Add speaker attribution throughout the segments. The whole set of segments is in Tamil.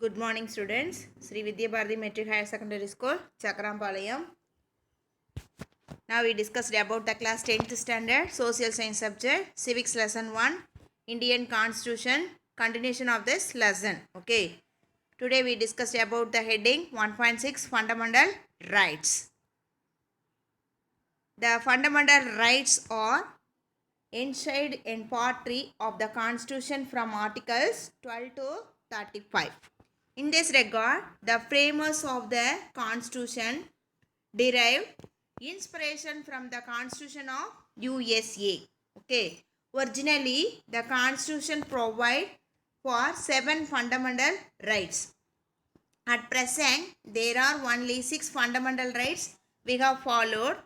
Speaker 1: Good morning students. Sri Vidya Bharati Metric Higher Secondary School, Chakrampalayam. Now we discussed about the class 10th standard social science subject, civics lesson 1, Indian Constitution, continuation of this lesson. Okay. Today we discussed about the heading 1.6 fundamental rights. The fundamental rights are enshrined in part 3 of the Constitution from articles 12 to 35. In this regard, the framers of the Constitution derived inspiration from the Constitution of USA. Okay. Originally, the Constitution provided for 7 fundamental rights. At present, there are only 6 fundamental rights we have followed.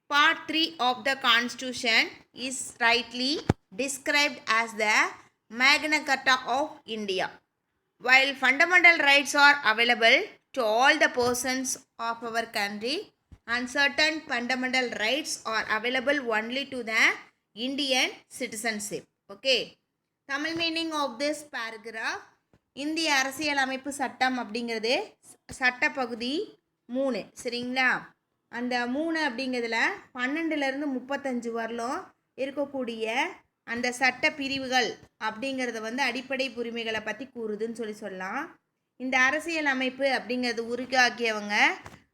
Speaker 1: Part 3 of the Constitution is rightly described as the Magna Carta of India. While fundamental rights are available to all the persons of our country, and certain fundamental rights are available only to the Indian citizenship. Okay. Tamil meaning of this paragraph, இந்திய அரசியல் அமைப்பு சட்டம் அப்படிங்கிறது சட்ட பகுதி 3 சரிங்களா. அந்த 3 அப்படிங்கிறதுல 12லேருந்து 35 வரலும் இருக்கக்கூடிய அந்த சட்ட பிரிவுகள் அப்படிங்கிறத வந்து அடிப்படை உரிமைகளை பற்றி கூறுதுன்னு சொல்லலாம். இந்த அரசியல் அமைப்பு அப்படிங்கிறது உருவாக்கியவங்க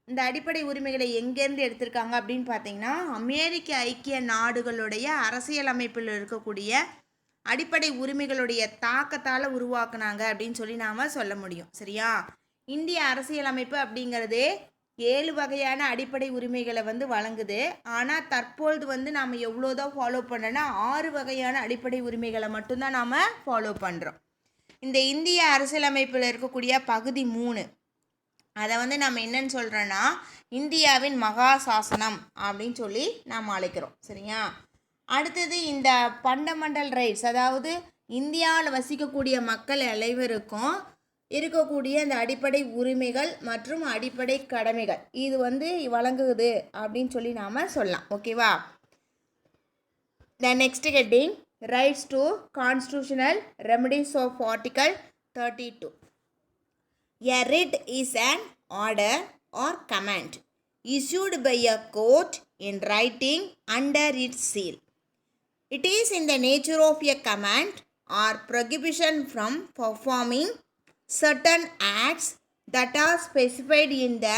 Speaker 1: இந்த அடிப்படை உரிமைகளை எங்கேருந்து எடுத்திருக்காங்க அப்படின்னு பார்த்தீங்கன்னா, அமெரிக்க ஐக்கிய நாடுகளுடைய அரசியல் அமைப்பில் இருக்கக்கூடிய அடிப்படை உரிமைகளுடைய தாக்கத்தால் உருவாக்குனாங்க அப்படின்னு சொல்லி நாம் சொல்ல முடியும். சரியா. இந்திய அரசியல் அமைப்பு அப்படிங்கிறது 7 வகையான அடிப்படை உரிமைகளை வந்து வழங்குது. ஆனால் தற்பொழுது வந்து நாம் எவ்வளோதான் ஃபாலோ பண்ணோன்னா 6 வகையான அடிப்படை உரிமைகளை மட்டும்தான் நாம் ஃபாலோ பண்ணுறோம். இந்த இந்திய அரசியலமைப்பில் இருக்கக்கூடிய பகுதி 3 அதை வந்து நம்ம என்னன்னு சொல்கிறோன்னா இந்தியாவின் மகா சாசனம் அப்படின்னு சொல்லி நாம் அழைக்கிறோம். சரியா. அடுத்தது இந்த ஃபண்டமெண்டல் ரைட்ஸ், அதாவது இந்தியாவில் வசிக்கக்கூடிய மக்கள் அனைவருக்கும் இருக்கக்கூடிய அந்த அடிப்படை உரிமைகள் மற்றும் அடிப்படை கடமைகள் இது வந்து வழங்குது அப்படின்னு சொல்லி நாம் சொல்லலாம். ஓகேவா. The next heading rights to constitutional remedies of article 32. A writ is an order or command issued by a court in writing under its seal. It is in the nature of a command or prohibition from performing certain acts that are specified in the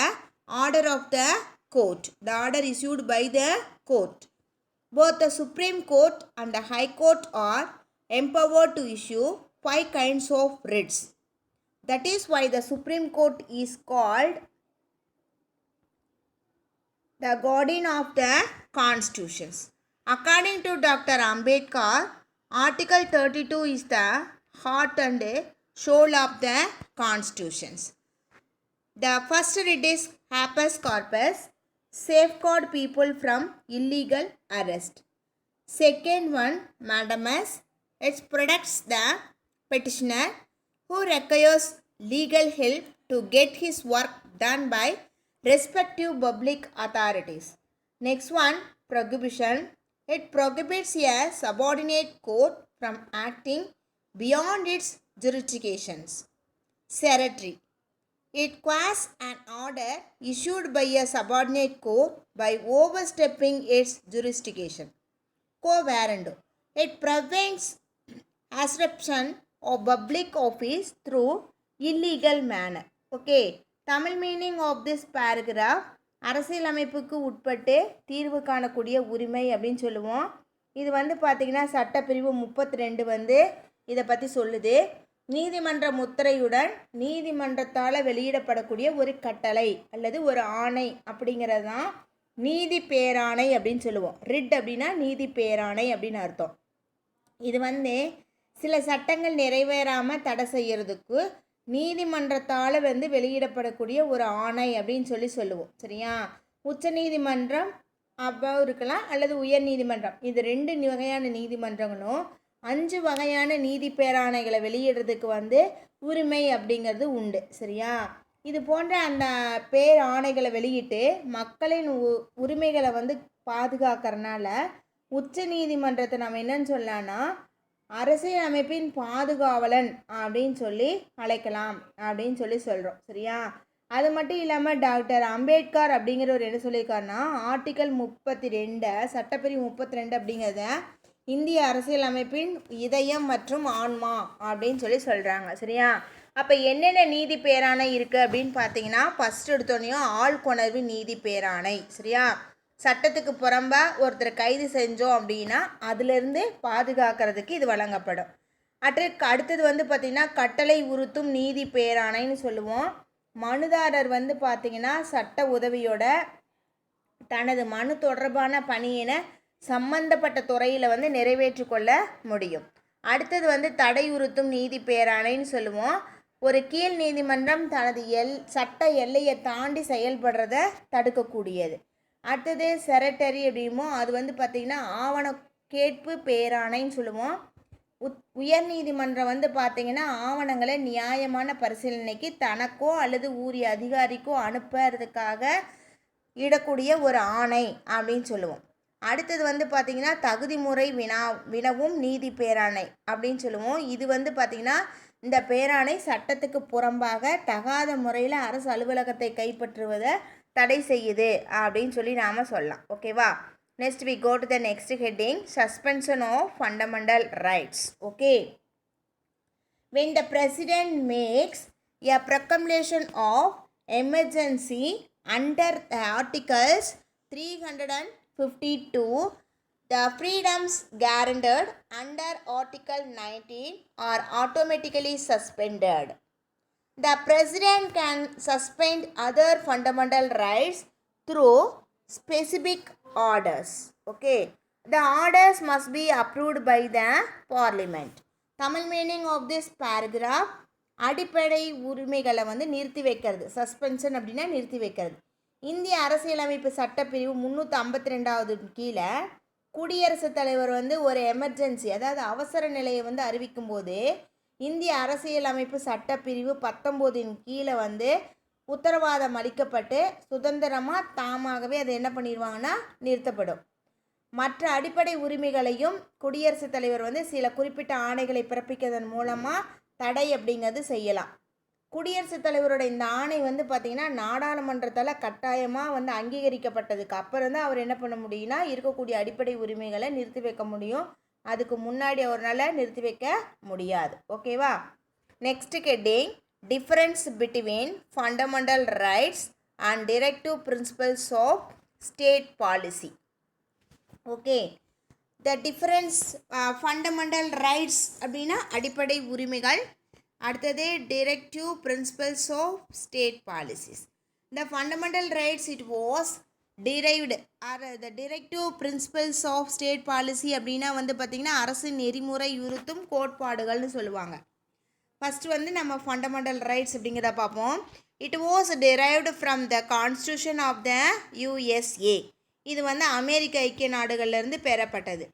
Speaker 1: order of the court, the order issued by the court. Both the Supreme Court and the High Court are empowered to issue 5 kinds of writs. That is why the Supreme Court is called the guardian of the constitutions. According to Dr. Ambedkar, Article 32 is the heart and soul of the constitutions. The first writ is habeas corpus, safeguard people from illegal arrest. Second one, mandamus, it protects the petitioner who requires legal help to get his work done by respective public authorities. Next one, prohibition, it prohibits a subordinate court from acting beyond its jurisdictions. Certiorari, it quashes an order issued by a subordinate court by overstepping its jurisdiction. Quo warranto, it prevents usurpation of public office through illegal manner. Okay. Tamil meaning of this paragraph, அரசியலமைப்புக்கு உட்பட்டு தீர்வு காணக்கூடிய உரிமை அப்படின்னு சொல்லுவோம். இது வந்து பார்த்திங்கன்னா சட்டப்பிரிவு 32 வந்து இதை பற்றி சொல்லுது. நீதிமன்ற முத்திரையுடன் நீதிமன்றத்தால் வெளியிடப்படக்கூடிய ஒரு கட்டளை அல்லது ஒரு ஆணை அப்படிங்கிறது தான் நீதி பேராணை அப்படின்னு சொல்லுவோம். ரிட் அப்படின்னா நீதி பேராணை அப்படின்னு அர்த்தம். இது வந்து சில சட்டங்கள் நிறைவேறாமல் தடை செய்கிறதுக்கு நீதிமன்றத்தால் வந்து வெளியிடப்படக்கூடிய ஒரு ஆணை அப்படின்னு சொல்லுவோம். சரியா. உச்ச நீதிமன்றம் அப்போ இருக்கலாம் அல்லது உயர் நீதிமன்றம், இது 2 வகையான நீதிமன்றங்களும் 5 வகையான நீதி பேராணைகளை வெளியிடுறதுக்கு வந்து உரிமை அப்படிங்கிறது உண்டு. சரியா. இது போன்ற அந்த பேராணைகளை வெளியிட்டு மக்களின் உரிமைகளை வந்து பாதுகாக்கிறனால உச்ச நீதிமன்றத்தை நம்ம என்னன்னு சொல்லலாம்னா அரசியல் அமைப்பின் பாதுகாவலன் அப்படின்னு சொல்லி அழைக்கலாம் அப்படின்னு சொல்லி சொல்கிறோம். சரியா? அது மட்டும் இல்லாமல் டாக்டர் அம்பேத்கர் அப்படிங்கிறவர் என்ன சொல்லியிருக்காருன்னா, ஆர்டிக்கல் 32 சட்டப்பிரிவு 32 அப்படிங்கிறத இந்திய அரசியல் அமைப்பின் இதயம் மற்றும் ஆன்மா அப்படின்னு சொல்லி சொல்கிறாங்க. சரியா? அப்போ என்னென்ன நீதி பேராணை இருக்குது அப்படின்னு பார்த்தீங்கன்னா, ஃபஸ்ட் எடுத்தோடனையும் ஆள்கொணர்வு நீதி பேராணை. சரியா? சட்டத்துக்கு புறம்பா ஒருத்தர் கைது செஞ்சோம் அப்படின்னா அதிலிருந்து பாதுகாக்கிறதுக்கு இது வழங்கப்படும். அடுத்தது வந்து பார்த்திங்கன்னா கட்டளை உறுத்தும் நீதி பேராணைன்னு சொல்லுவோம். மனுதாரர் வந்து பார்த்திங்கன்னா சட்ட உதவியோட தனது மனு தொடர்பான பணியினை சம்பந்தப்பட்ட துறையில் வந்து நிறைவேற்றி கொள்ள முடியும். அடுத்தது வந்து தடையுறுத்தும் நீதி பேராணைன்னு சொல்லுவோம். ஒரு கீழ் நீதிமன்றம் தனது சட்ட எல்லையை தாண்டி செயல்படுறத தடுக்கக்கூடியது. அடுத்தது செரட்டரி அப்படிமோ, அது வந்து பார்த்திங்கன்னா ஆவண கேட்பு பேராணைன்னு சொல்லுவோம். உயர் நீதிமன்றம் வந்து பார்த்திங்கன்னா ஆவணங்களை நியாயமான பரிசீலனைக்கு தனக்கோ அல்லது உரிய அதிகாரிக்கோ அனுப்புறதுக்காக இடக்கூடிய ஒரு ஆணை அப்படின்னு சொல்லுவோம். அடுத்தது வந்து பார்த்திங்கன்னா தகுதி முறை வினவும் நீதி பேராணை அப்படின்னு சொல்லுவோம். இது வந்து பார்த்திங்கன்னா இந்த பேராணை சட்டத்துக்கு புறம்பாக தகாத முறையில் அரசு அலுவலகத்தை கைப்பற்றுவதை தடை செய்யுது அப்படின்னு சொல்லி நாம் சொல்லலாம். ஓகேவா? Next we go to the next heading, suspension of fundamental rights. Okay, when the president makes a proclamation of emergency under the articles 352, the freedoms guaranteed under article 19 are automatically suspended. The president can suspend other fundamental rights through specific orders. Okay, the orders must be approved by the parliament. Tamil meaning of this paragraph, அடிப்படை உரிமைகளை வந்து நிறுத்தி வைக்கிறது. சஸ்பென்ஷன் அப்படின்னா நிறுத்தி வைக்கிறது. இந்திய அரசியலமைப்பு சட்டப்பிரிவு 352 கீழே குடியரசுத் தலைவர் வந்து ஒரு எமர்ஜென்சி, அதாவது அவசர நிலையை வந்து அறிவிக்கும் போது இந்திய அரசியலமைப்பு சட்டப்பிரிவு 19 கீழே வந்து உத்தரவாதம் அளிக்கப்பட்டு சுதந்திரமாக தாமாகவே அதை என்ன பண்ணிடுவாங்கன்னா நிறுத்தப்படும். மற்ற அடிப்படை உரிமைகளையும் குடியரசுத் தலைவர் வந்து சில குறிப்பிட்ட ஆணைகளை பிறப்பிக்கிறதன் மூலமாக தடை அப்படிங்கிறது செய்யலாம். குடியரசுத் தலைவரோட இந்த ஆணை வந்து பார்த்திங்கன்னா நாடாளுமன்றத்தால் கட்டாயமாக வந்து அங்கீகரிக்கப்பட்டதுக்கு அப்புறம் தான் அவர் என்ன பண்ண முடியும்னா இருக்கக்கூடிய அடிப்படை உரிமைகளை நிறுத்தி வைக்க முடியும். அதுக்கு முன்னாடி அவரால் நிறுத்தி வைக்க முடியாது. ஓகேவா? Next heading, difference between fundamental rights and directive principles of state policy. Okay, the difference fundamental rights அப்படின்னா அடிப்படை உரிமைகள், அடுத்தது directive principles of state policies. The fundamental rights it was derived or the directive principles of state policy அப்படின்னா வந்து பார்த்திங்கன்னா அரசு நெறிமுறை உறுத்தும் கோட்பாடுகள்னு சொல்லுவாங்க. ஃபஸ்ட்டு வந்து நம்ம ஃபண்டமெண்டல் ரைட்ஸ் அப்படிங்கிறத பார்ப்போம். It was derived from the constitution of the USA. இது வந்து அமெரிக்க ஐக்கிய நாடுகள்லேருந்து பெறப்பட்டது.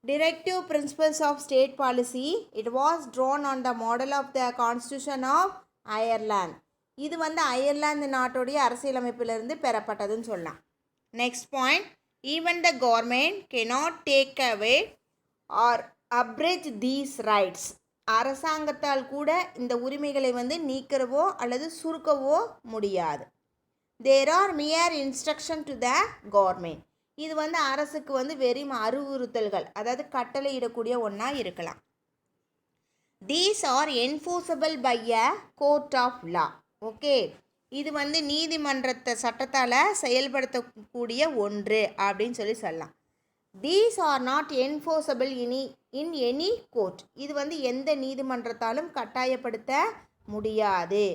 Speaker 1: Directive principles of state policy it was drawn on the model of the constitution of Ireland. இது வந்து அயர்லாந்து நாட்டுடைய அரசியலமைப்பிலிருந்து பெறப்பட்டதுன்னு சொல்லலாம். Next point, even the government cannot take away or abridge these rights. அரசாங்கத்தால் கூட இந்த உரிமைகளை வந்து நீக்கிறவோ அல்லது சுருக்கவோ முடியாது. There are mere instruction to the government. இது வந்து அரசுக்கு வந்து வெறும் அறிவுறுத்தல்கள், அதாவது கட்டளையிடக்கூடிய ஒன்றா இருக்கலாம். These are enforceable by a court of law. Okay, இது வந்து நீதிமன்றத்தை சட்டத்தால் செயல்படுத்தக்கூடிய ஒன்று அப்படின்னு சொல்லலாம். These are not enforceable in any court. இது வந்து எந்த நீதிமன்றத்தாலும் கட்டாயப்படுத்த முடியாது.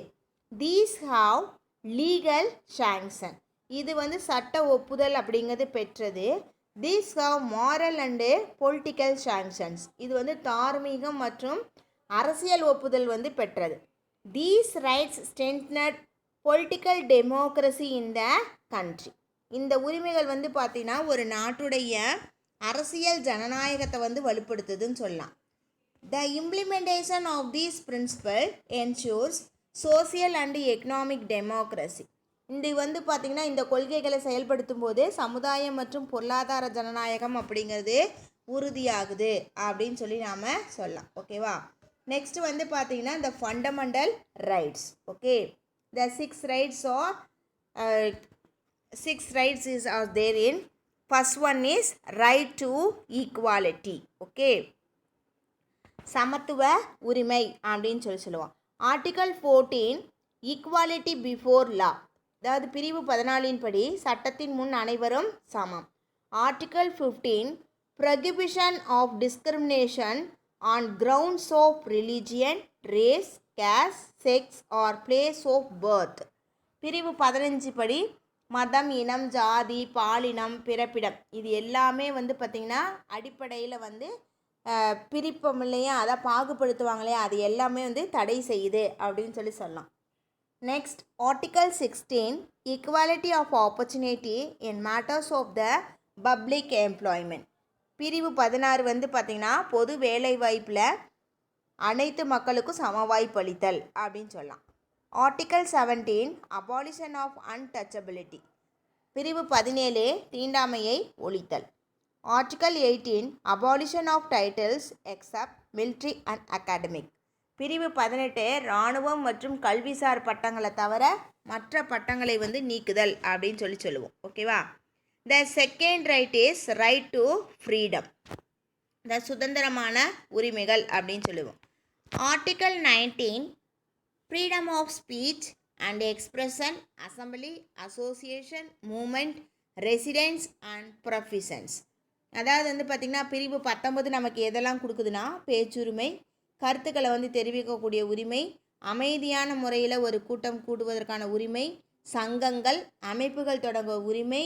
Speaker 1: These have legal sanction. இது வந்து சட்ட ஒப்புதல் அப்படிங்கிறது பெற்றது. These have moral and political sanctions. இது வந்து தார்மீகம் மற்றும் அரசியல் ஒப்புதல் வந்து பெற்றது. These rights strengthened political democracy in the country. இந்த உரிமைகள் வந்து பார்த்திங்கன்னா ஒரு நாட்டுடைய அரசியல் ஜனநாயகத்தை வந்து வலுப்படுத்துதுன்னு சொல்லலாம். The implementation of these principle ensures social and economic democracy. இது வந்து பார்த்திங்கன்னா இந்த கொள்கைகளை செயல்படுத்தும் போது சமுதாயம் மற்றும் பொருளாதார ஜனநாயகம் அப்படிங்கிறது உறுதியாகுது அப்படின்னு சொல்லி நாம் சொல்லலாம். ஓகேவா? நெக்ஸ்ட் வந்து பார்த்தீங்கன்னா இந்த fundamental rights. Okay, the six rights are there in. First one is right to equality. Okay, சமத்துவ உரிமை அப்படின்னு சொல்லுவோம். ஆர்டிகல் 14 ஈக்குவாலிட்டி பிஃபோர் லா, அதாவது பிரிவு 14 படி சட்டத்தின் முன் அனைவரும் சமம். Article 15 prohibition of discrimination on grounds of religion, race, caste, sex or place of birth. பிரிவு 15 படி மதம், இனம், ஜாதி, பாலினம், பிறப்பிடம் இது எல்லாமே வந்து பார்த்திங்கன்னா அடிப்படையில் வந்து பிரிப்போம் இல்லையா, அதை பாகுபடுத்துவாங்க இல்லையா, அது எல்லாமே வந்து தடை செய்யுது அப்படின்னு சொல்லலாம். Next article 16 equality of opportunity in matters of the public employment. பிரிவு 16 வந்து பார்த்திங்கன்னா பொது வேலைவாய்ப்பில் அனைத்து மக்களுக்கும் சம வாய்ப்பு அளித்தல் அப்படின்னு சொல்லலாம். Article 17 abolition of untouchability. பிரிவு 17 தீண்டாமையை ஒழித்தல். Article 18 abolition of titles except military and academic. பிரிவு 18 இராணுவம் மற்றும் கல்விசார் பட்டங்களை தவிர மற்ற பட்டங்களை வந்து நீக்குதல் அப்படின்னு சொல்லுவோம். ஓகேவா? The second right is right to freedom, the சுதந்திரமான உரிமைகள் அப்படின்னு சொல்லுவோம். Article 19 freedom of speech and expression, assembly, association, movement, residence and professions. அதாவது வந்து பார்த்திங்கன்னா பிரிவு 19 நமக்கு எதெல்லாம் கொடுக்குதுன்னா பேச்சுரிமை, கருத்துக்களை வந்து தெரிவிக்கக்கூடிய உரிமை, அமைதியான முறையில் ஒரு கூட்டம் கூடுவதற்கான உரிமை, சங்கங்கள், அமைப்புகள் தொடங்க உரிமை,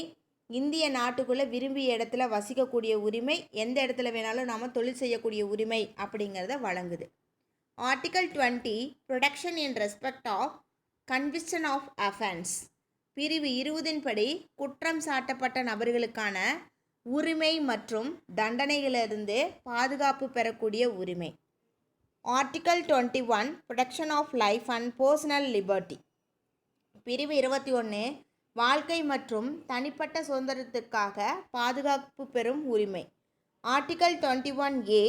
Speaker 1: இந்திய நாட்டுக்குள்ளே விரும்பிய இடத்துல வசிக்கக்கூடிய உரிமை, எந்த இடத்துல வேணாலும் நாம் தொழில் செய்யக்கூடிய உரிமை அப்படிங்கிறத வழங்குது. Article 20 protection in respect of conviction of offence. பிரிவு 20 படி குற்றம் சாட்டப்பட்ட நபர்களுக்கான உரிமை மற்றும் தண்டனைகளிலிருந்து பாதுகாப்பு பெறக்கூடிய உரிமை. Article 21 protection of life and personal liberty. பிரிவு 21 வாழ்க்கை மற்றும் தனிப்பட்ட சுதந்திரத்திற்காக பாதுகாப்பு பெறும் உரிமை. Article 21A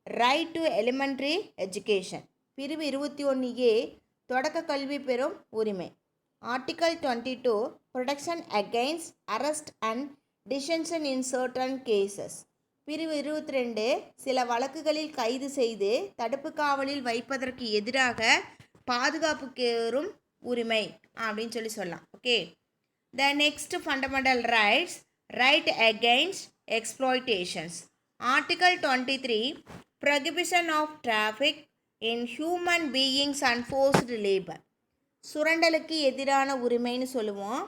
Speaker 1: right to elementary education. பிரிவு 21A தொடக்க கல்வி பெறும் உரிமை. Article 22 protection against arrest and detention in certain cases. பிரிவு 22 சில வழக்குகளில் கைது செய்து தடுப்பு காவலில் வைப்பதற்கு எதிராக பாதுகாப்பு பெறும் உரிமை அப்படின்னு சொல்லலாம். Okay, the next fundamental rights right against exploitations. Article 23 prohibition of traffic in human beings and forced labor. சுரண்டலுக்கு எதிரான உரிமைன்னு சொல்லுவோம்.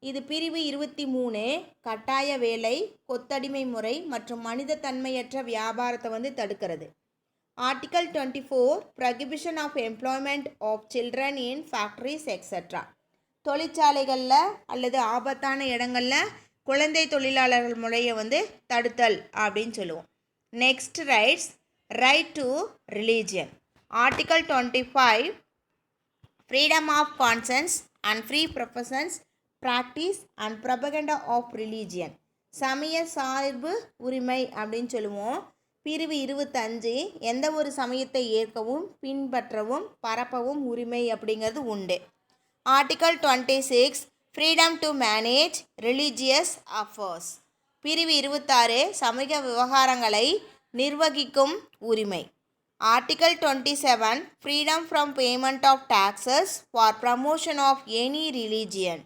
Speaker 1: இது பிரிவு 23 கட்டாய வேலை, கொத்தடிமை முறை மற்றும் மனித தன்மையற்ற வியாபாரத்தை வந்து தடுக்கிறது. Article 24 prohibition of employment of children in factories etc. தொழிற்சாலைகளில் அல்லது ஆபத்தான இடங்களில் குழந்தை தொழிலாளர்கள் முறையை வந்து தடுத்தல் அப்படின்னு சொல்லுவோம். Next rights right to religion. Article 25 freedom of conscience and free professions practice and propaganda of religion. சமய சார்பு உரிமை அப்படின்னு சொல்லுவோம். பிரிவு 25 எந்த ஒரு சமயத்தை ஏற்கவும் பின்பற்றவும் பரப்பவும் உரிமை அப்படிங்கிறது உண்டு. Article 26 freedom to manage religious affairs. பிரிவு 26 சமூக விவகாரங்களை நிர்வகிக்கும் உரிமை. Article 27 freedom from payment of taxes for promotion of any religion.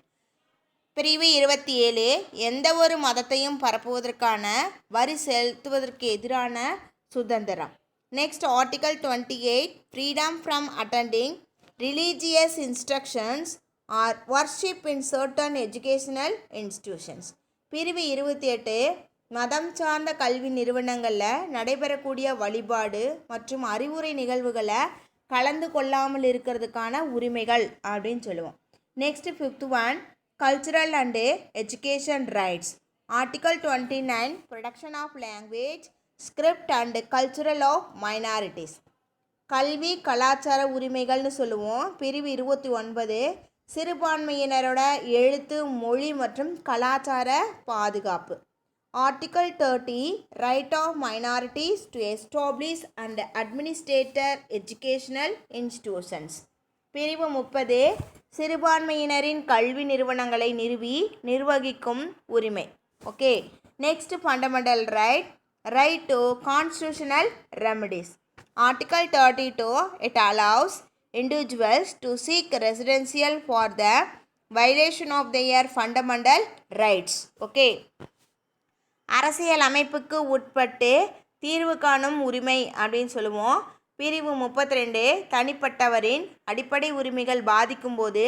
Speaker 1: பிரிவு 27 எந்த ஒரு மதத்தையும் பரப்புவதற்கான வரி செலுத்துவதற்கு எதிரான சுதந்திரம். Next article 28 freedom from attending religious instructions or worship in certain educational institutions. பிரிவு 28 மதம் சார்ந்த கல்வி நிறுவனங்களில் நடைபெறக்கூடிய வழிபாடு மற்றும் அறிவுரை நிகழ்வுகளை கலந்து கொள்ளாமல் இருக்கிறதுக்கான உரிமைகள் அப்படின்னு சொல்லுவோம். Next 5th one cultural and education rights. Article 29 protection of language script and cultural of minorities. கல்வி கலாச்சார உரிமைகள்னு சொல்லுவோம். பிரிவு 29 சிறுபான்மையினரோட எழுத்து மொழி மற்றும் கலாச்சார பாதுகாப்பு. Article 30 Right of minorities to establish and administer educational institutions. பிரிவு 30 சிறுபான்மையினரின் கல்வி நிறுவனங்களை நிர்வகிக்கும் உரிமை. Okay, next fundamental right to constitutional remedies. Article 32 it allows individuals to seek residential for the violation of their fundamental rights. Okay, அரசியல் அமைப்புக்கு உட்பட்டு தீர்வு காணும் உரிமை அப்படின்னு சொல்லுவோம். பிரிவு 32 தனிப்பட்டவரின் அடிப்படை உரிமைகள் பாதிக்கும் போது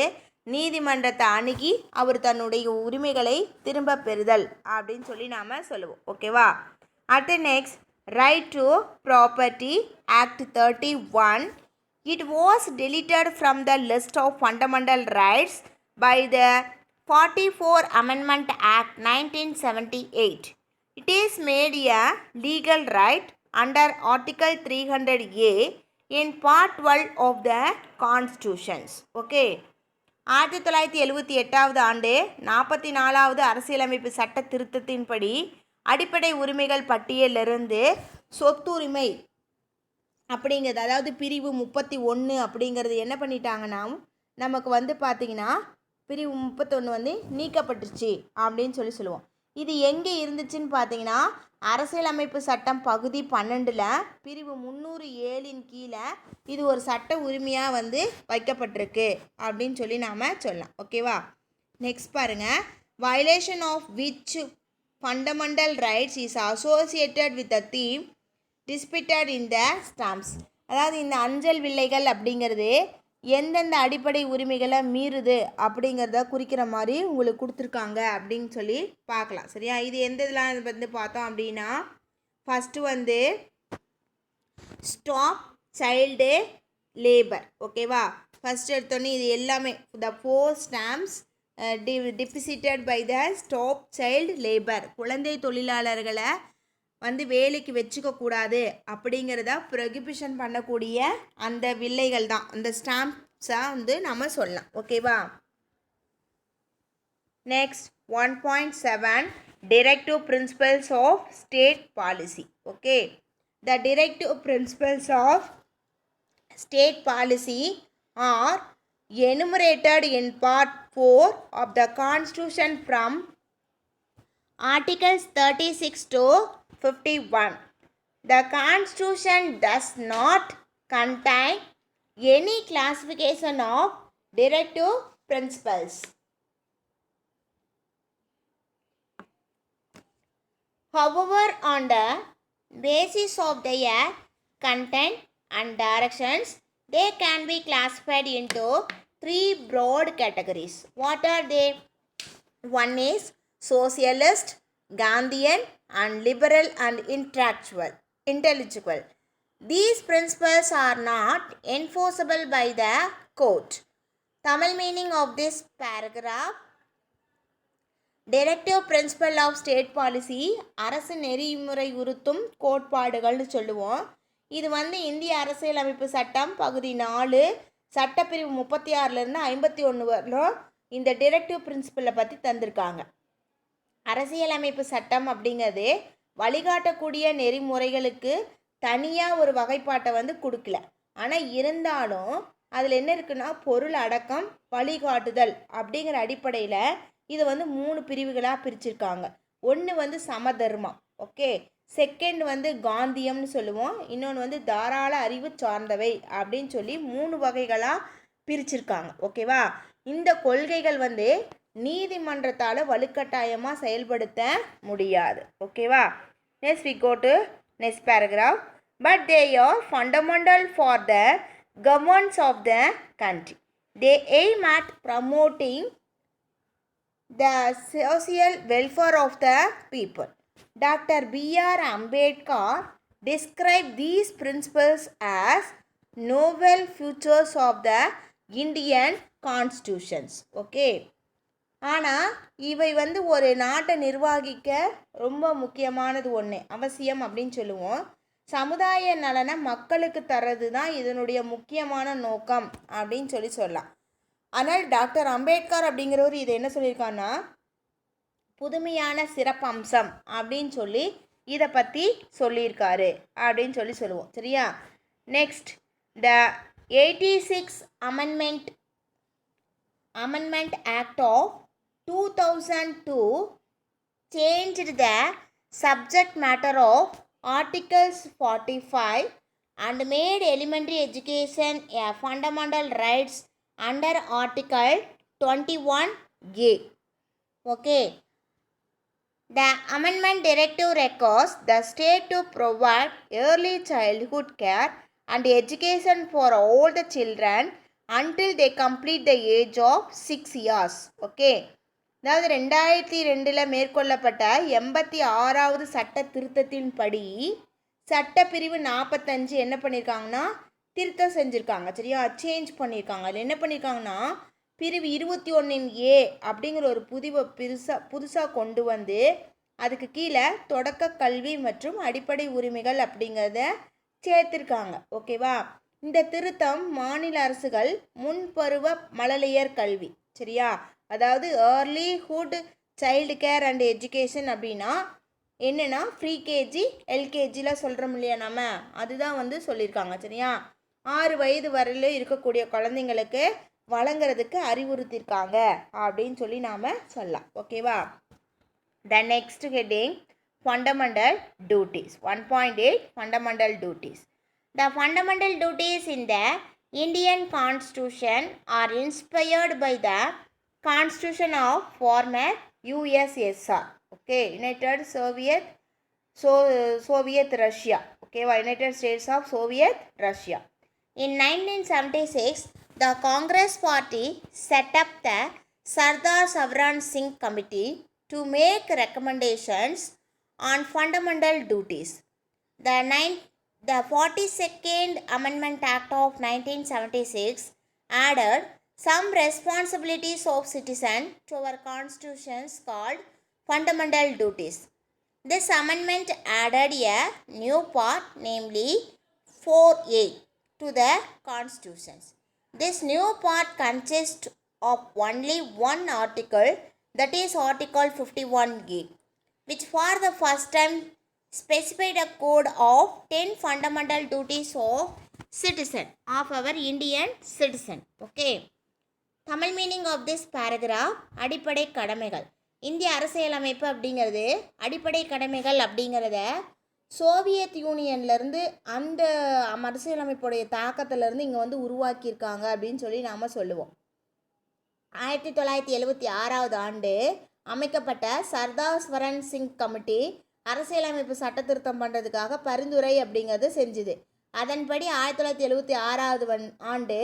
Speaker 1: நீதிமன்றத்தை அணுகி அவர் தன்னுடைய உரிமைகளை திரும்ப பெறுதல் அப்படின்னு சொல்லி நாம் சொல்லுவோம். ஓகேவா? அடுத்து next right to property act 31. It was deleted from the list of fundamental rights by the 44 Amendment Act 1978. It is made a legal right under Article 300A in Part 12 of the Constitutions. Okay. 1978 ஆண்டு 44வது அரசியலமைப்பு சட்ட திருத்தத்தின்படி அடிப்படை உரிமைகள் பட்டியலிருந்து சொத்துரிமை அப்படிங்கிறது, அதாவது பிரிவு 31 அப்படிங்கிறது என்ன பண்ணிட்டாங்கன்னா நமக்கு பார்த்திங்கன்னா பிரிவு 31 நீக்கப்பட்டுருச்சு அப்படின்னு சொல்லுவோம். இது எங்கே இருந்துச்சுன்னு பார்த்தீங்கன்னா அரசியலமைப்பு சட்டம் பகுதி 12 பிரிவு 307 கீழே இது ஒரு சட்ட உரிமையாக வைக்கப்பட்டிருக்கு அப்படின்னு சொல்லி நாம் சொல்லலாம். ஓகேவா? நெக்ஸ்ட் பாருங்கள், violation of which fundamental rights is associated with the theme depicted in the stamps. அதாவது இந்த அஞ்சல் வில்லைகள் அப்படிங்கிறது எந்தெந்த அடிப்படை உரிமைகளை மீறுது அப்படிங்கிறத குறிக்கிற மாதிரி உங்களுக்கு கொடுத்துருக்காங்க அப்படின்னு சொல்லி பார்க்கலாம். சரியா? இது எந்த இதெல்லாம் பார்த்தோம் அப்படின்னா ஃபஸ்ட்டு ஸ்டாப் சைல்டு லேபர். ஓகேவா? ஃபஸ்ட் எடுத்தோன்னே இது எல்லாமே the 4 stamps depicted by the stop child labour, குழந்தை தொழிலாளர்களை வேலைக்கு வச்சுக்கக்கூடாது அப்படிங்கிறத ப்ரொகிபிஷன் பண்ணக்கூடிய அந்த வில்லைகள் தான் அந்த ஸ்டாம்ப்ஸை நம்ம சொல்லலாம். ஓகேவா? Next 1.7 directive principles of state policy. Okay, the directive principles of state policy are enumerated in Part 4 of the Constitution from Articles 36 to 51. The Constitution does not contain any classification of directive principles. However, on the basis of their content and directions, they can be classified into 3 broad categories. What are they? One is socialist, Gandhian, and liberal and intellectual. These principles are not enforceable by the court. Tamil meaning of this paragraph: directive principle of state policy அரசு நெறிமுறை உறுத்தும் கோட்பாடுகள்னு சொல்லுவோம். இது இந்திய அரசியலமைப்பு சட்டம் பகுதி 4 சட்டப்பிரிவு 36லேருந்து 51 வரலும் இந்த டிரெக்டிவ் பிரின்சிபலை பற்றி தந்திருக்காங்க. அரசியலமைப்பு சட்டம் அப்படிங்கிறது வழிகாட்டக்கூடிய நெறிமுறைகளுக்கு தனியாக ஒரு வகைப்பாட்டை கொடுக்கல. ஆனால் இருந்தாலும் அதில் என்ன இருக்குன்னா பொருள் அடக்கம், வழிகாட்டுதல் அப்படிங்கிற அடிப்படையில் இது 3 பிரிவுகளாக பிரிச்சிருக்காங்க. ஒன்று சமதர்மம். ஓகே, செகண்ட் காந்தியம்னு சொல்லுவோம். இன்னொன்று தாராள அறிவு சார்ந்தவை அப்படின்னு சொல்லி 3 வகைகளாக பிரிச்சிருக்காங்க. ஓகேவா? இந்த கொள்கைகள் நீதிமன்றத்தால் வலுக்கட்டாயமாக செயல்படுத்த முடியாது. ஓகேவா? Next we go to next paragraph. But they are fundamental for the governance of the country. They aim at promoting the social welfare of the people. Dr. B.R. Ambedkar described these principles as novel features of the Indian constitutions. Okay. ஆனால் இவை ஒரு நாட்டை நிர்வகிக்க ரொம்ப முக்கியமானது ஒன்று அவசியம் அப்படின்னு சொல்லுவோம். சமுதாய நலனை மக்களுக்கு தர்றது தான் இதனுடைய முக்கியமான நோக்கம் அப்படின்னு சொல்லலாம். ஆனால் டாக்டர் அம்பேத்கர் அப்படிங்கிறவர் இதை என்ன சொல்லியிருக்காருன்னா, புதுமையான சிறப்பம்சம் அப்படின்னு சொல்லி இதை பற்றி சொல்லியிருக்காரு அப்படின்னு சொல்லுவோம். சரியா? Next, the 86 Amendment Act of 2002 changed the subject matter of Articles 45 and made elementary education a fundamental rights under Article 21A. Okay. The amendment directive requires the state to provide early childhood care and education for all the children until they complete the age of 6 years. Okay. அதாவது 2002 மேற்கொள்ளப்பட்ட 86வது சட்ட திருத்தத்தின்படி சட்டப்பிரிவு 45 என்ன பண்ணியிருக்காங்கன்னா திருத்தம் செஞ்சுருக்காங்க. சரியா? சேஞ்ச் பண்ணியிருக்காங்க. அதில் என்ன பண்ணியிருக்காங்கன்னா பிரிவு 21A அப்படிங்கிற ஒரு புதுசாக கொண்டு வந்து அதுக்கு கீழே தொடக்க கல்வி மற்றும் அடிப்படை உரிமைகள் அப்படிங்கிறத சேர்த்துருக்காங்க. ஓகேவா? இந்த திருத்தம் மாநில அரசுகள் முன்பருவ மழலையர் கல்வி, சரியா, அதாவது ஏர்லிஹுட் சைல்டு கேர் அண்ட் எஜுகேஷன் அப்படின்னா என்னென்னா ஃப்ரீ கேஜி எல்கேஜியில் சொல்கிறோம் இல்லையா நம்ம, அதுதான் வந்து சொல்லியிருக்காங்க. சரியா? 6 வயது வரையில இருக்கக்கூடிய குழந்தைங்களுக்கு வழங்குறதுக்கு அறிவுறுத்தியிருக்காங்க அப்படின்னு சொல்லி நாம் சொல்லலாம். ஓகேவா? The next heading fundamental duties. 1.8 fundamental duties. The fundamental duties in the Indian constitution are inspired by the constitution of former USSR. Okay, United Soviet Russia. ஓகேவா? United States of Soviet Russia. In 1976, the Congress Party set up the Sardar Savaran Singh Committee to make recommendations on fundamental duties. The 42nd Amendment Act of 1976 added some responsibilities of citizens to our constitutions called fundamental duties. This amendment added a new part, namely 4A, to the constitutions. This new part consists of only one article, that is Article 51A, which for the first time specified a code of 10 fundamental duties of citizen, of our Indian citizen. Okay. Tamil meaning of this paragraph, அடிப்படை கடமைகள். இந்திய அரசியலமைப்பு அப்படிங்கிறது அடிப்படை கடமைகள் அப்படிங்கிறத சோவியத் யூனியன்லேருந்து அந்த அரசியலமைப்புடைய தாக்கத்திலேருந்து இங்கே வந்து உருவாக்கியிருக்காங்க அப்படின்னு சொல்லி நாம் சொல்லுவோம். 1976வது ஆண்டு அமைக்கப்பட்ட சர்தார் சவரன் சிங் கமிட்டி அரசியலமைப்பு சட்ட திருத்தம் பண்ணுறதுக்காக பரிந்துரை அப்படிங்கிறது செஞ்சுது. அதன்படி 1976வது ஆண்டு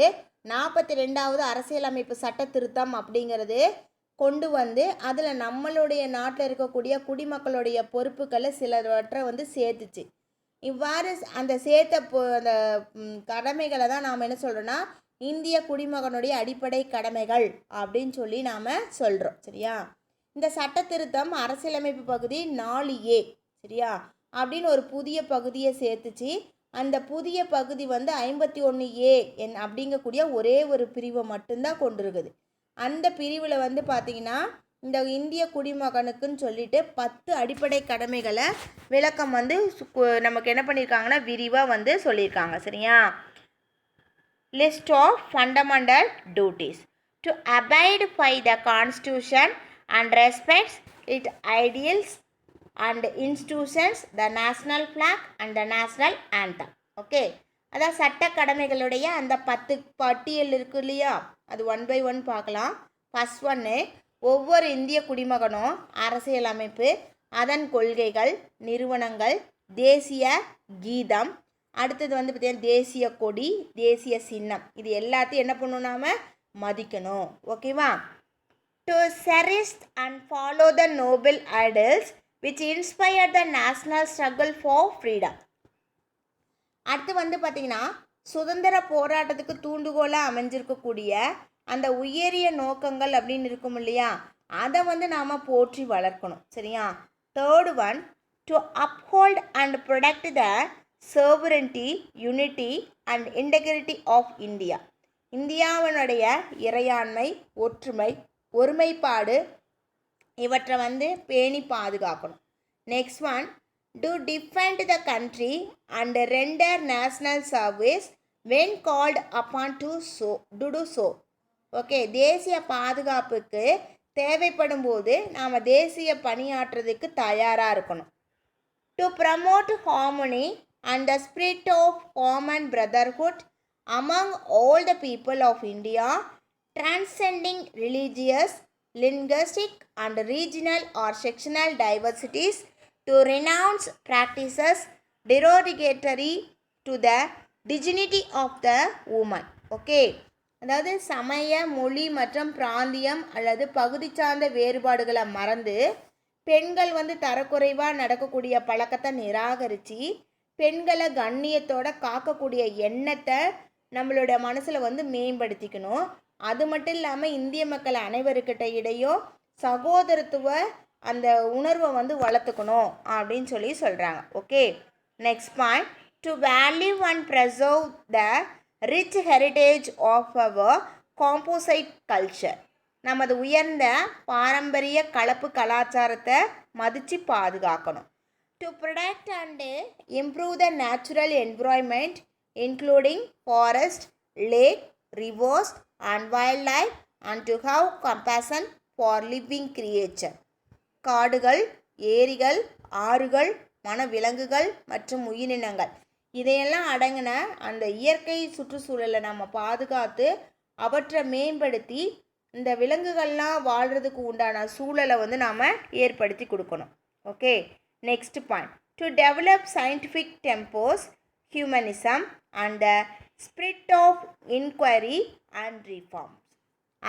Speaker 1: 42வது அரசியலமைப்பு சட்ட திருத்தம் அப்படிங்கிறது கொண்டு வந்து அதில் நம்மளுடைய நாட்டில் இருக்கக்கூடிய குடிமக்களுடைய பொறுப்புகளை சிலவற்றை வந்து சேர்த்துச்சு. இவ்வாறு அந்த சேர்த்த அந்த கடமைகளை தான் நாம் என்ன சொல்கிறோன்னா இந்திய குடிமகனுடைய அடிப்படை கடமைகள் அப்படின்னு சொல்லி நாம் சொல்கிறோம். சரியா? இந்த சட்ட திருத்தம் அரசியலமைப்பு பகுதி 4A, சரியா, அப்படின்னு ஒரு புதிய பகுதியை சேர்த்துச்சு. அந்த புதிய பகுதி வந்து 51A அப்படிங்கக்கூடிய ஒரே ஒரு பிரிவை மட்டும்தான் கொண்டிருக்குது. அந்த பிரிவில் வந்து பார்த்திங்கன்னா இந்த இந்திய குடிமகனுக்குன்னு சொல்லிட்டு 10 அடிப்படை கடமைகளை விளக்கம் வந்து நமக்கு என்ன பண்ணியிருக்காங்கன்னா விரிவாக வந்து சொல்லியிருக்காங்க. சரியா? List of fundamental duties. To abide by the constitution and respects it ideals and institutions, the national flag and the national anthem. Okay, அதான் சட்ட கடமைகளுடைய அந்த 10 பட்டியல் இருக்கு இல்லையா, அது 1 by 1 பார்க்கலாம். ஃபஸ்ட் ஒன்று, ஒவ்வொரு இந்திய குடிமகனும் அரசியலமைப்பு, அதன் கொள்கைகள், நிறுவனங்கள், தேசிய கீதம், அடுத்தது வந்து பார்த்திங்கன்னா தேசிய கொடி, தேசிய சின்னம், இது எல்லாத்தையும் என்ன பண்ணணும் நாம் மதிக்கணும். ஓகேவா? To cherish and follow the Nobel idols which inspired the national struggle for freedom. அடுத்து வந்து பார்த்திங்கன்னா சுதந்திர போராட்டத்துக்கு தூண்டுகோலாக அமைஞ்சிருக்கக்கூடிய அந்த உயரிய நோக்கங்கள் அப்படின்னு இருக்கும் இல்லையா, அதை வந்து நாம் போற்றி வளர்க்கணும். சரியா? Third one, to uphold and protect the sovereignty, unity and integrity of India. இந்தியாவினுடைய இறையாண்மை, ஒற்றுமை, ஒருமைப்பாடு இவற்றை வந்து பேணி பாதுகாக்கணும். Next one, to defend the country and render national service when called upon to to so. Okay, தேசிய பாதுகாப்புக்கு தேவைப்படும் போது நாம் தேசிய பணியாற்றுறதுக்கு தயாராக இருக்கணும். To promote harmony and the spirit of common brotherhood among all the people of India, transcending religious, linguistic and regional or sectional diversities, to renounce practices derogatory to the dignity of the woman. Okay, அதாவது சமய, மொழி மற்றும் பிராந்தியம் அல்லது பகுதி சார்ந்த வேறுபாடுகளை மறந்து பெண்கள் வந்து தரக்குறைவாக நடக்கக்கூடிய பழக்கத்தை நிராகரித்து பெண்களை கண்ணியத்தோட காக்கக்கூடிய எண்ணத்தை நம்மளோட மனசில் வந்து மேம்படுத்திக்கணும். அது மட்டும் இல்லாமல் இந்திய மக்கள் அனைவருக்கிட்ட இடையும் சகோதரத்துவ அந்த உணர்வை வந்து வளர்த்துக்கணும் அப்படின்னு சொல்லி சொல்கிறாங்க. Okay, next point, to value and preserve the rich heritage of our composite culture. நமது உயர்ந்த பாரம்பரிய கலப்பு கலாச்சாரத்தை மதித்து பாதுகாக்கணும். To protect and improve the natural environment including forest, lake, rivers and wildlife, and to have compassion for living creature. காடுகள், ஏரிகள், ஆறுகள், வனவிலங்குகள் மற்றும் உயிரினங்கள் இதையெல்லாம் அடங்கின அந்த இயற்கை சுற்றுச்சூழலை நம்ம பாதுகாத்து அவற்றை மேம்படுத்தி இந்த விலங்குகள்லாம் வாழ்கிறதுக்கு உண்டான சூழலை வந்து நாம் ஏற்படுத்தி கொடுக்கணும். Okay, next point, to develop scientific tempos, humanism and the spirit of inquiry and reform.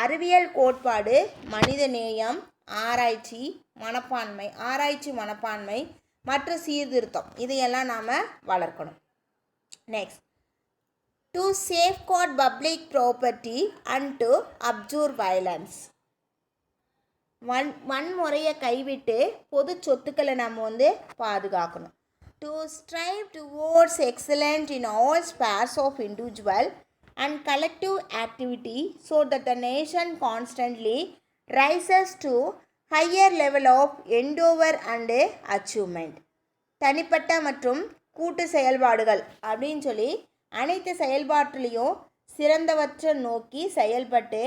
Speaker 1: அறிவியல் கோட்பாடு, மனித நேயம், ஆராய்ச்சி மனப்பான்மை மற்றும் சீர்திருத்தம் இதையெல்லாம் நாம் வளர்க்கணும். Next, to safeguard public property and to observe violence. வன்முறையை கைவிட்டு பொது சொத்துக்களை நம்ம வந்து பாதுகாக்கணும். To strive towards excellence in all spheres of individual and collective activity so that the nation constantly rises to higher level of endeavor and achievement. தனிப்பட்ட மற்றும் கூட்டு செயல்பாடுகள் அப்படின்னு சொல்லி அனைத்து செயல்பாட்டிலையும் சிறந்தவற்றை நோக்கி செயல்பட்டு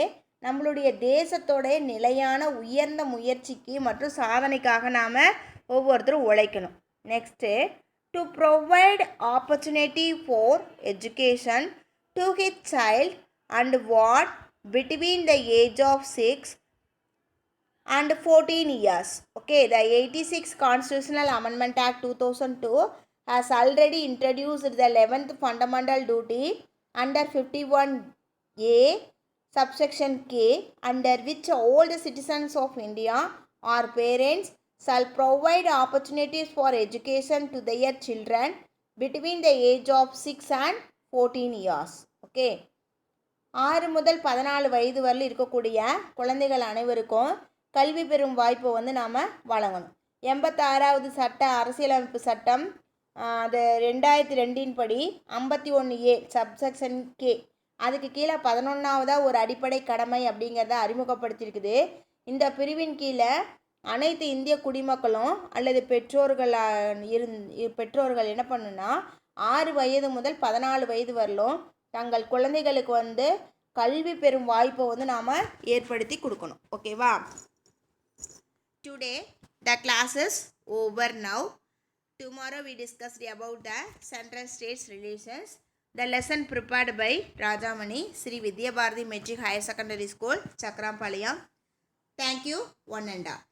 Speaker 1: நம்மளுடைய தேசத்தோட நிலையான உயர்ந்த முயற்சிக்கு மற்றும் சாதனைக்காக நாம் ஒவ்வொருத்தரும் உழைக்கணும். Next, to provide opportunity for education to his child and ward between the age of 6 and 14 years. Okay, the 86 Constitutional Amendment Act 2002 has already introduced the 11th fundamental duty under 51A subsection K, under which all the citizens of India or parents shall provide opportunities for education to their children between the age of 6 and 14 years. Okay, 6 முதல் 14 வயது வரையில் இருக்கக்கூடிய குழந்தைகள் அனைவருக்கும் கல்வி பெறும் வாய்ப்பை வந்து நாம் வழங்கணும். 86வது சட்ட அரசியலமைப்பு சட்டம் அது 2002 படி 51A சப்செக்ஷன் கே அதுக்கு கீழே 11ஆவதாக ஒரு அடிப்படை கடமை அப்படிங்கிறத அறிமுகப்படுத்தியிருக்குது. இந்த பிரிவின் கீழே அனைத்து இந்திய குடிமக்களும் அல்லது பெற்றோர்கள் என்ன பண்ணுன்னா 6 வயது முதல் 14 வயது வரலும் தங்கள் குழந்தைகளுக்கு வந்து கல்வி பெறும் வாய்ப்பை வந்து நாம் ஏற்படுத்தி கொடுக்கணும். ஓகேவா? Today the class is over now. Tomorrow we discussed about the central states relations. The lesson prepared by Rajamani, Sri Vidya Bharati Metric Higher Secondary School, Chakrampalayam. Thank you, one and all.